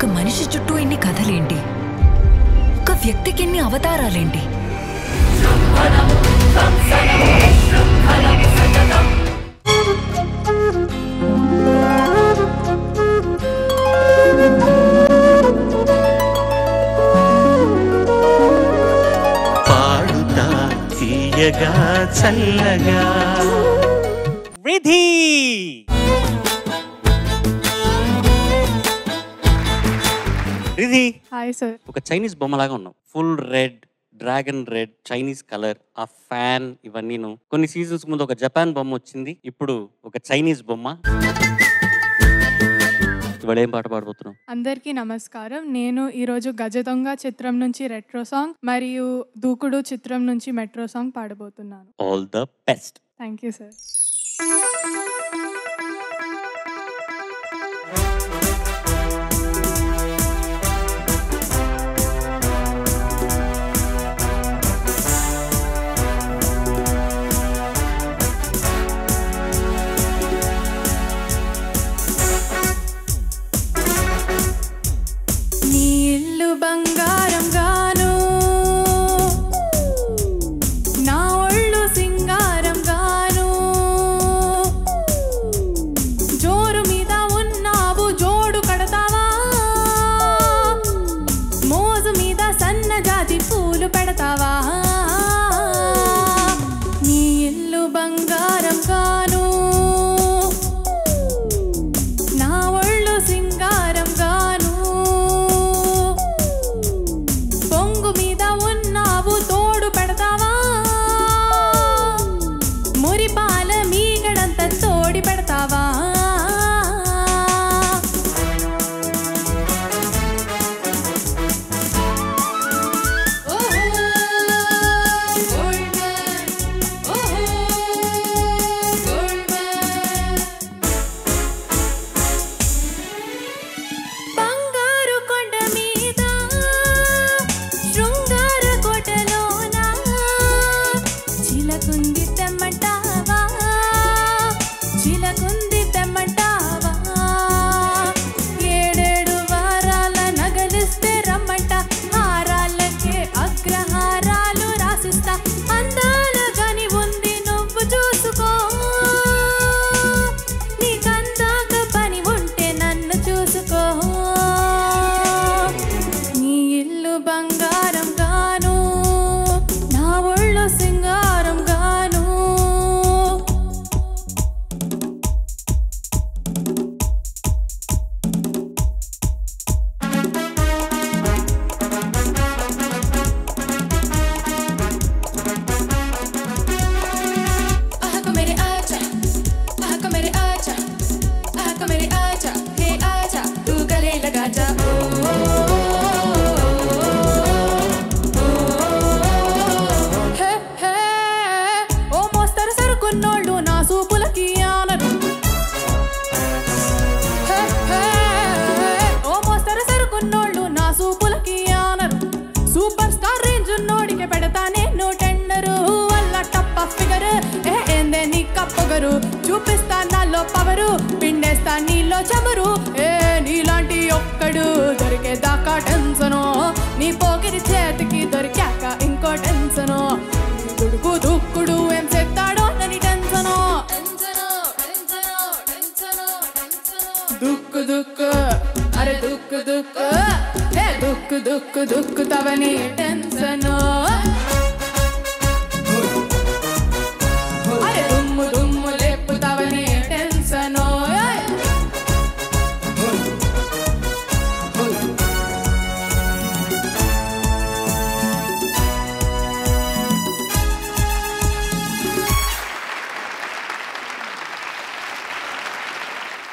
ఒక మనిషి చుట్టూ ఇన్ని కథలేంటి? ఒక వ్యక్తికి ఎన్ని అవతారాలేంటి? పాడుతా తీయగా చల్లగా రిధి. Ridhi, hi sir. ఒక చైనీస్ బొమ్మలాగా ఉన్నావు. Full red, dragon red, Chinese colour, ఆ ఫ్యాన్, ఇవన్నీ. కొన్ని సీజన్స్ ముందు ఒక జపాన్ బొమ్మ వచ్చింది, ఇప్పుడు ఒక చైనీస్ బొమ్మ. ఇవాళ ఏం పాట పాడబోతున్నావు? అందరికీ నమస్కారం. నేను ఈరోజు గజదొంగ చిత్రం నుంచి రెట్రో సాంగ్ మరియు దూకుడు చిత్రం నుంచి మెట్రో సాంగ్ పాడబోతున్నాను. All the best. Thank you sir. బంగారం గాను నా ఒళ్ళు సింగారం గాను జోరు మీద ఉన్నావు జోడు కడతావా మోజు మీద సన్న జాతి పూలు పెడతావా నీ ఇల్లు బంగారం గాను నా ఒళ్ళు సింగారం గాను మీద ఉన్నావు తోడు పెడతావా మురిపాల మీగడంత తోడి పెడతావా చూపిస్తా నాలో పవరు పిండేస్తా నీలో చమురు నీలాంటి ఒక్కడు దొరికేదాకా టెన్సను నీ పోకిరి చేతికి దొరికాక ఇంకో టెన్సను దుడుకు దుక్కుడు ఏం చెప్తాడో నని టెన్సను దుక్కు దుక్కు అరే దుక్కు దుక్కు దుక్కు దుక్కు దుక్కు తవని టెన్సను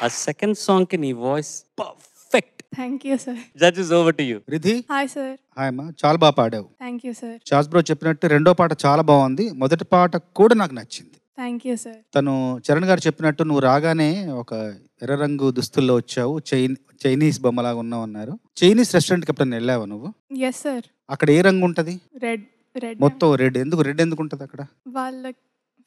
ఆ సెకండ్ సాంగ్ కి నీ voice perfect. Thank you sir. Judges over to you. Ridhi, hi sir. Hi అమ్మా, చాలా బాగా పాడావు. Thank you sir. చాస్ బ్రో చెప్పినట్టు రెండో పాట చాలా బాగుంది, మొదటి పాట కూడా నాకు నచ్చింది. Thank you sir. తను చరణ్ గారు చెప్పినట్టు నువ్వు రాగానే ఒక ఎర్ర రంగు దుస్తుల్లో వచ్చావు, చైనీస్ బొమ్మలాగా ఉన్నావు అన్నారు. చైనీస్ రెస్టారెంట్కి ఎప్పుడైనా వెళ్ళావా నువ్వు? Yes sir. అక్కడ ఏ రంగు ఉంటది? రెడ్. రెడ్ మొత్తం రెడ్. ఎందుకు రెడ్ ఎందుకు ఉంటది అక్కడ? వాళ్ళ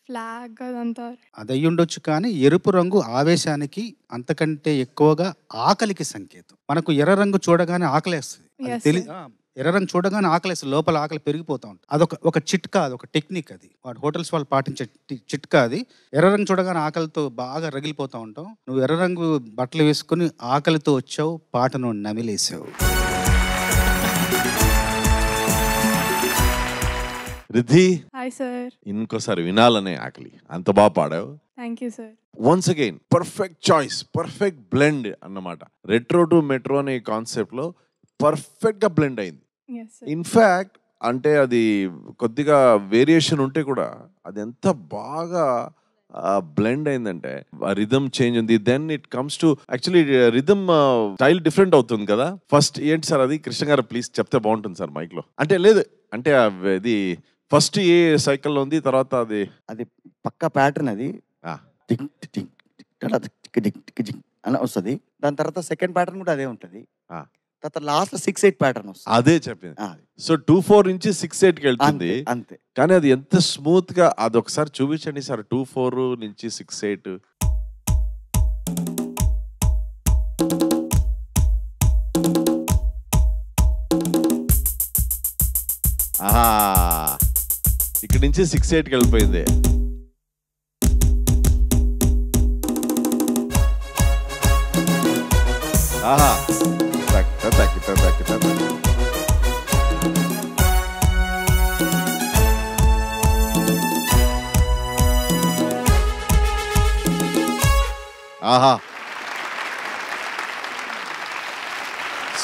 ఫ్లాగ్ అదంతా. అది అయ్యి ఉండొచ్చు, కానీ ఎరుపు రంగు ఆవేశానికి అంతకంటే ఎక్కువగా ఆకలికి సంకేతం. మనకు ఎర్ర రంగు చూడగానే ఆకలేస్తుంది. ఎర్ర రంగు చూడగానే ఆకలేస్తుంది, లోపల ఆకలి పెరిగిపోతూ ఉంటుంది. అదొక చిట్కా, అదొక టెక్నిక్. అది హోటల్స్ వాళ్ళు పాటించే చిట్కా అది. ఎర్ర రంగు చూడగానే ఆకలితో బాగా రగిలిపోతూ ఉంటాం. నువ్వు ఎర్ర రంగు బట్టలు వేసుకుని ఆకలితో వచ్చావు, పాటను నమిలేసావు. Riddhi, hi sir. ఇంకోసారి వినాలనే ఆకలి. అంత బాగా పాడావు. Thank you sir. Once again perfect choice, perfect blend అన్నమాట. రెట్రో టు మెట్రో అనే కాన్సెప్ట్ లో పర్ఫెక్ట్ గా బ్లెండ్ అయింది. ఇన్ఫాక్ట్ అంటే అది కొద్దిగా వేరియేషన్ ఉంటే కూడా అది ఎంత బాగా బ్లెండ్ అయిందంటే రిథమ్ చేంజ్ ఉంది. Then it comes to actually rhythm style different అవుతుంది కదా. ఫస్ట్ ఏంటి సార్ అది? కృష్ణ గారు ప్లీజ్ చెప్తే బాగుంటుంది సార్ మైక్ లో. అంటే లేదు అంటే అది ఫస్ట్ ఏ సైకిల్లో ఉంది, తర్వాత అది పక్కా ప్యాటర్న్. అది అలా వస్తుంది. దాని తర్వాత సెకండ్ ప్యాటర్న్ కూడా అదే ఉంటుంది. తర్వాత లాస్ట్ 6-8 ప్యాటర్న్ వస్తుంది. అదే చెప్పింది. సో 2-4 నుంచి 6-8 కి వెళ్తుంది అంతే. కానీ అది ఎంత స్మూత్ గా, అది ఒకసారి చూపించండి సార్. 2-4 నుంచి 6-8. ఇక్కడి నుంచి 6-8 కి వెళ్ళిపోయింది. ఆహా, ఆహా.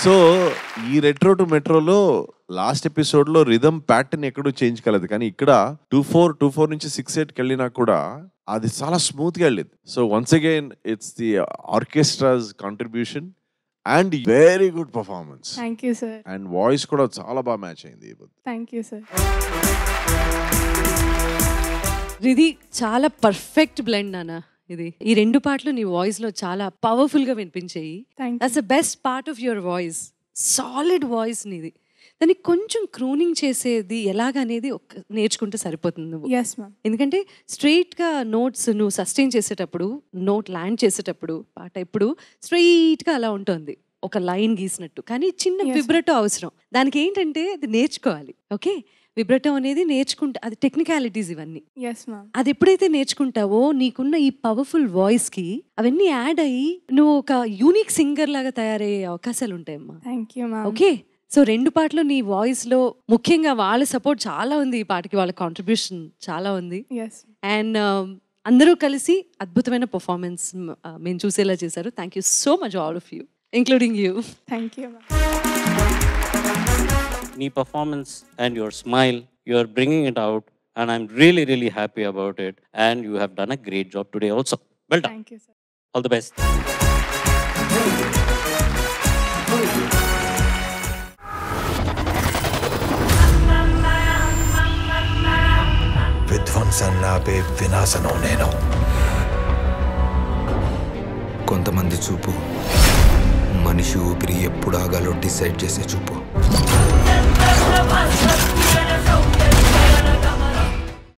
సో ఈ రెట్రో టు మెట్రోలో లాస్ట్ ఎపిసోడ్ లో రిథమ్ ప్యాటర్న్ ఎక్కడూ చేంజ్ కాలేదు, కానీ ఇక్కడ 2-4 నుంచి 6-8 కి వెళ్ళినా కూడా అది చాలా స్మూత్ గా వెళ్ళింది. So once again it's the orchestra's contribution and very good performance. Thank you sir. And voice కూడా చాలా బాగా మ్యాచ్ అయింది. Thank you sir. ఇది చాలా పర్ఫెక్ట్ బ్లెండ్ నాన్న. ఇది ఈ రెండు పాటలు నీ వాయిస్ లో చాలా పవర్ఫుల్ గా వినిపించాయి. That's the best part of your voice. Solid voice నీది. దాన్ని కొంచెం క్రూనింగ్ చేసేది ఎలాగనేది నేర్చుకుంటే సరిపోతుంది నువ్వు. ఎందుకంటే స్ట్రైట్ గా నోట్స్ నువ్వు సస్టైన్ చేసేటప్పుడు, నోట్ ల్యాండ్ చేసేటప్పుడు పాట ఎప్పుడు స్ట్రైట్ గా అలా ఉంటుంది, ఒక లైన్ గీసినట్టు. కానీ చిన్న విబ్రటో అవసరం దానికి. ఏంటంటే అది నేర్చుకోవాలి. ఓకే, విబ్రటో అనేది నేర్చుకుంటే అది టెక్నికాలిటీస్ ఇవన్నీ. అది ఎప్పుడైతే నేర్చుకుంటావో నీకున్న ఈ పవర్ఫుల్ వాయిస్ కి అవన్నీ యాడ్ అయ్యి నువ్వు ఒక యూనిక్ సింగర్ లాగా తయారయ్యే అవకాశాలు ఉంటాయమ్మా. ఓకే, సో రెండు పాటలు నీ వాయిస్ లో ముఖ్యంగా వాళ్ళ సపోర్ట్ చాలా ఉంది ఈ పాటకి, వాళ్ళ కాంట్రిబ్యూషన్ చాలా ఉంది. అండ్ అందరూ కలిసి అద్భుతమైన పర్ఫార్మెన్స్ మేము చూసేలా చేశారు. Thank you so much all of you, including you. Thank you. నీ performance and your smile, you are bringing it out and I'm really, really happy about it, and you have done a great job today also. Well done. Thank you, sir. All the best. విధ్వంసన్నాపే వినాశనం నేను. కొంతమంది చూపు మనిషి ఊపిరి ఎప్పుడు ఆగాలో decide చేసే చూపు.